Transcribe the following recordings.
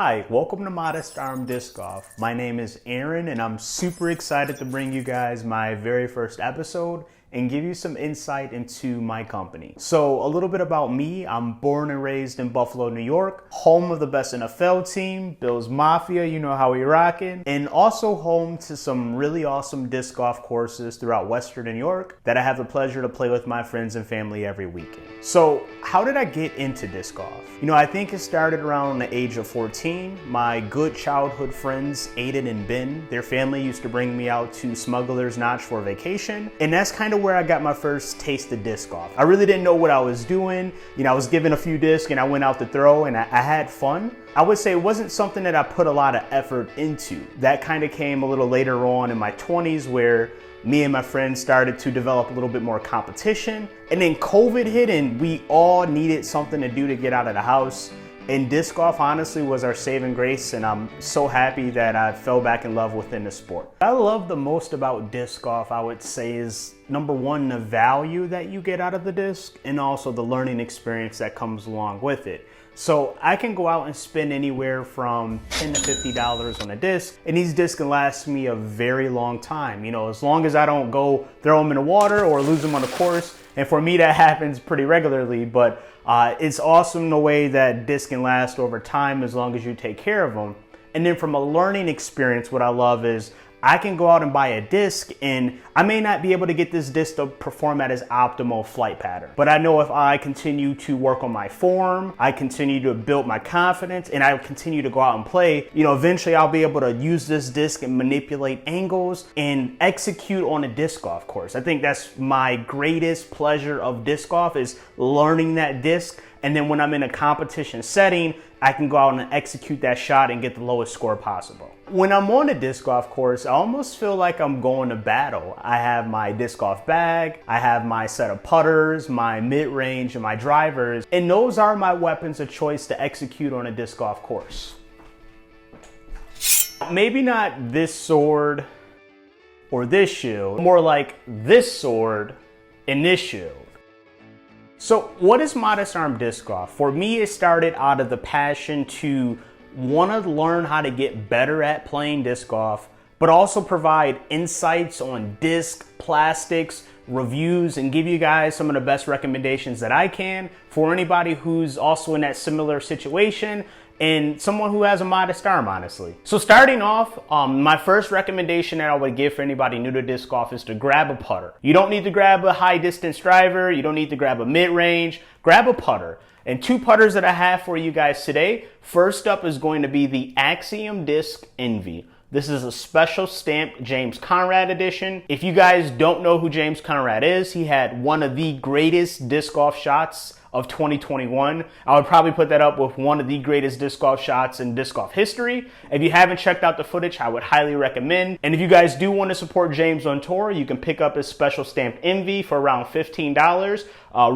Hi, welcome to Modest Arm Disc Golf. My name is Aaron and I'm super excited to bring you guys my very first episode and give you some insight into my company. So a little bit about me. I'm born and raised in Buffalo, New York, home of the best NFL team, Bills Mafia, you know how we rockin', and also home to some really awesome disc golf courses throughout Western New York that I have the pleasure to play with my friends and family every weekend. So how did I get into disc golf? I think it started around the age of 14. My good childhood friends, Aiden and Ben, their family used to bring me out to Smuggler's Notch for vacation, and that's kind of where I got my first taste of disc golf. I really didn't know what I was doing. I was given a few discs and I went out to throw and I had fun. I would say it wasn't something that I put a lot of effort into. That kind of came a little later on in my 20s where me and my friends started to develop a little bit more competition. And then COVID hit and we all needed something to do to get out of the house. And disc golf honestly was our saving grace, and I'm so happy that I fell back in love within the sport. What I love the most about disc golf, I would say, is number one, the value that you get out of the disc, and also the learning experience that comes along with it. So I can go out and spend anywhere from $10 to $50 on a disc, and these discs can last me a very long time. As long as I don't go throw them in the water or lose them on the course. And for me, that happens pretty regularly, but it's awesome the way that discs can last over time as long as you take care of them. And then from a learning experience, what I love is I can go out and buy a disc and I may not be able to get this disc to perform at its optimal flight pattern. But I know if I continue to work on my form, I continue to build my confidence, and I continue to go out and play, eventually I'll be able to use this disc and manipulate angles and execute on a disc golf course. I think that's my greatest pleasure of disc golf, is learning that disc. And then when I'm in a competition setting, I can go out and execute that shot and get the lowest score possible. When I'm on a disc golf course, I almost feel like I'm going to battle. I have my disc golf bag, I have my set of putters, my mid-range, and my drivers, and those are my weapons of choice to execute on a disc golf course. Maybe not this sword or this shield, more like this sword and this shield. So what is Modest Arm Disc Golf? For me, it started out of the passion to want to learn how to get better at playing disc golf, but also provide insights on disc, plastics, reviews, and give you guys some of the best recommendations that I can for anybody who's also in that similar situation and someone who has a modest arm, honestly. So starting off, my first recommendation that I would give for anybody new to disc golf is to grab a putter. You don't need to grab a high distance driver. You don't need to grab a mid-range. Grab a putter. And two putters that I have for you guys today. First up is going to be the Axiom Disc Envy. This is a special stamped James Conrad edition. If you guys don't know who James Conrad is, he had one of the greatest disc golf shots of 2021. I would probably put that up with one of the greatest disc golf shots in disc golf history. If you haven't checked out the footage, I would highly recommend. And if you guys do want to support James on tour, you can pick up his special stamped Envy for around $15.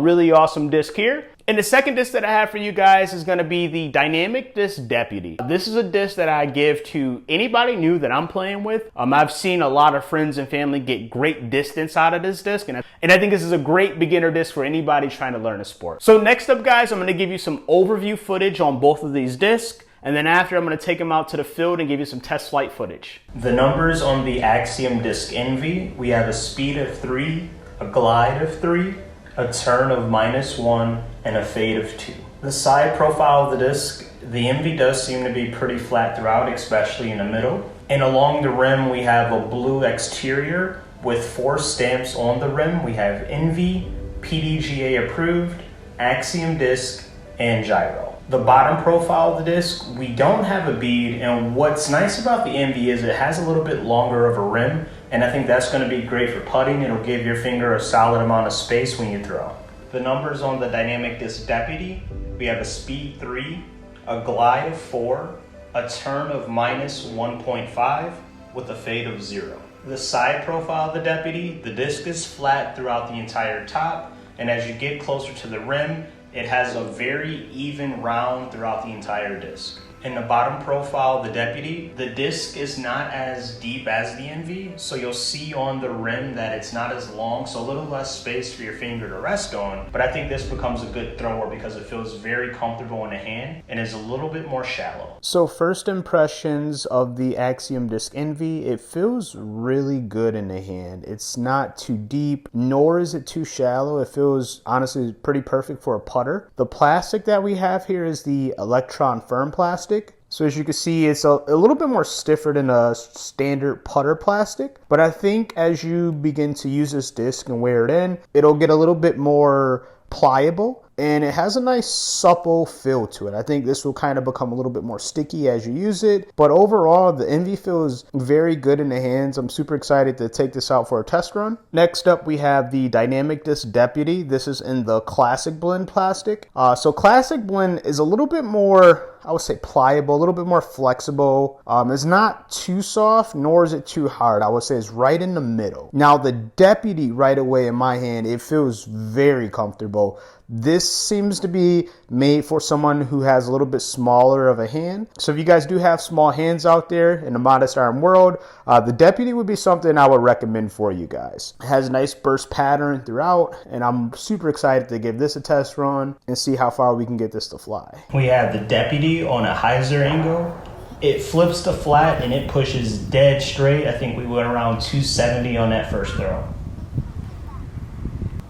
Really awesome disc here. And the second disc that I have for you guys is going to be the Dynamic Disc Deputy. This is a disc that I give to anybody new that I'm playing with. I've seen a lot of friends and family get great distance out of this disc, and I think this is a great beginner disc for anybody trying to learn a sport. So next up, guys, I'm going to give you some overview footage on both of these discs, and then after, I'm going to take them out to the field and give you some test flight footage. The numbers on the Axiom Disc Envy, we have a speed of 3, a glide of 3, a turn of -1, and a fade of 2. The side profile of the disc, the Envy does seem to be pretty flat throughout, especially in the middle. And along the rim, we have a blue exterior with 4 stamps on the rim. We have Envy, PDGA approved, Axiom disc, and gyro. The bottom profile of the disc, we don't have a bead, and what's nice about the Envy is it has a little bit longer of a rim, and I think that's going to be great for putting. It'll give your finger a solid amount of space when you throw. The numbers on the Dynamic Disc Deputy, we have a speed 3, a glide of 4, a turn of -1.5 with a fade of 0. The side profile of the Deputy, the disc is flat throughout the entire top, and as you get closer to the rim, it has a very even round throughout the entire disc. In the bottom profile of the Deputy, the disc is not as deep as the Envy, so you'll see on the rim that it's not as long, so a little less space for your finger to rest on. But I think this becomes a good thrower because it feels very comfortable in the hand and is a little bit more shallow. So first impressions of the Axiom Disc Envy, it feels really good in the hand. It's not too deep, nor is it too shallow. It feels honestly pretty perfect for a putter. The plastic that we have here is the Electron Firm plastic. So as you can see, it's a little bit more stiffer than a standard putter plastic. But I think as you begin to use this disc and wear it in, it'll get a little bit more pliable. And it has a nice supple feel to it. I think this will kind of become a little bit more sticky as you use it. But overall, the Envy feels very good in the hands. I'm super excited to take this out for a test run. Next up, we have the Dynamic Disc Deputy. This is in the Classic Blend plastic. So Classic Blend is a little bit more, I would say, pliable, a little bit more flexible. It's not too soft, nor is it too hard. I would say it's right in the middle. Now, the Deputy right away in my hand, it feels very comfortable. This seems to be made for someone who has a little bit smaller of a hand. So if you guys do have small hands out there in the modest arm world, the Deputy would be something I would recommend for you guys. It has a nice burst pattern throughout, and I'm super excited to give this a test run and see how far we can get this to fly. We have the Deputy on a hyzer angle. It flips to flat and it pushes dead straight. I think we went around 270 on that first throw.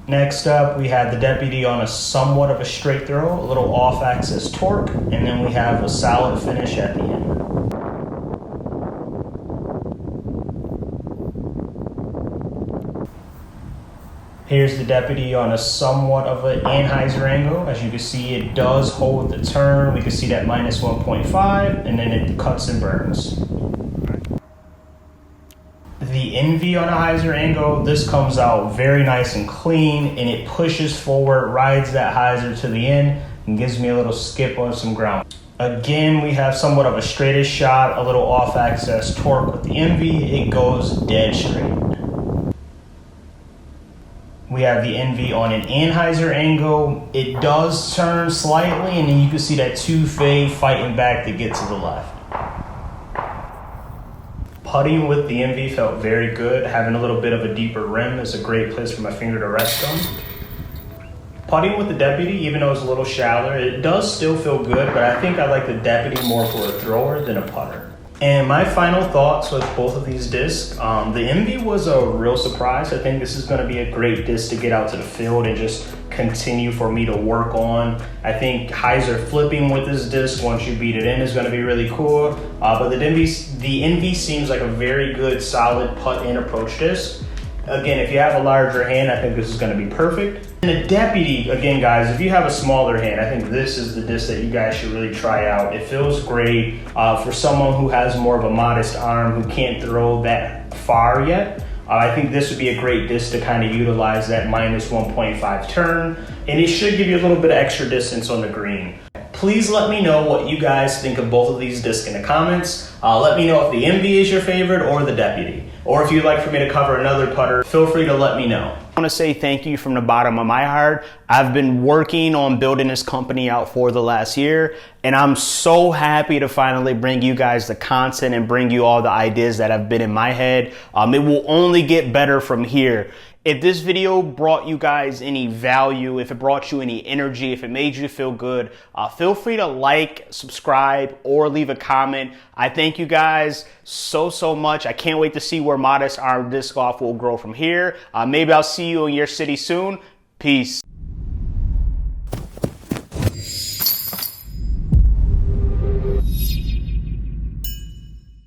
Next up, we have the Deputy on a somewhat of a straight throw, a little off-axis torque, and then we have a solid finish at the end. Here's the Deputy on a somewhat of an anhyzer angle. As you can see, it does hold the turn. We can see that minus 1.5, and then it cuts and burns. The Envy on a hyzer angle, this comes out very nice and clean, and it pushes forward, rides that hyzer to the end, and gives me a little skip on some ground. Again, we have somewhat of a straightish shot, a little off-axis torque with the Envy. It goes dead straight. We have the Envy on an anhyzer angle. It does turn slightly, and then you can see that two fade fighting back to get to the left. Putting with the Envy felt very good. Having a little bit of a deeper rim is a great place for my finger to rest on. Putting with the Deputy, even though it's a little shallower, it does still feel good, but I think I like the Deputy more for a thrower than a putter. And my final thoughts with both of these discs, the Envy was a real surprise. I think this is going to be a great disc to get out to the field and just continue for me to work on. I think hyzer flipping with this disc once you beat it in is going to be really cool. But the Envy seems like a very good, solid putt-in approach disc. Again, if you have a larger hand, I think this is going to be perfect. And the Deputy, again, guys, if you have a smaller hand, I think this is the disc that you guys should really try out. It feels great for someone who has more of a modest arm, who can't throw that far yet. I think this would be a great disc to kind of utilize that minus 1.5 turn, and it should give you a little bit of extra distance on the green. Please let me know what you guys think of both of these discs in the comments. Let me know if the Envy is your favorite or the Deputy. Or if you'd like for me to cover another putter, feel free to let me know. I want to say thank you from the bottom of my heart. I've been working on building this company out for the last year, and I'm so happy to finally bring you guys the content and bring you all the ideas that have been in my head. It will only get better from here. If this video brought you guys any value, if it brought you any energy, if it made you feel good, feel free to like, subscribe, or leave a comment. I thank you guys so much. I can't wait to see where Modest Arm Disc Golf will grow from here. Maybe I'll see you in your city soon. Peace.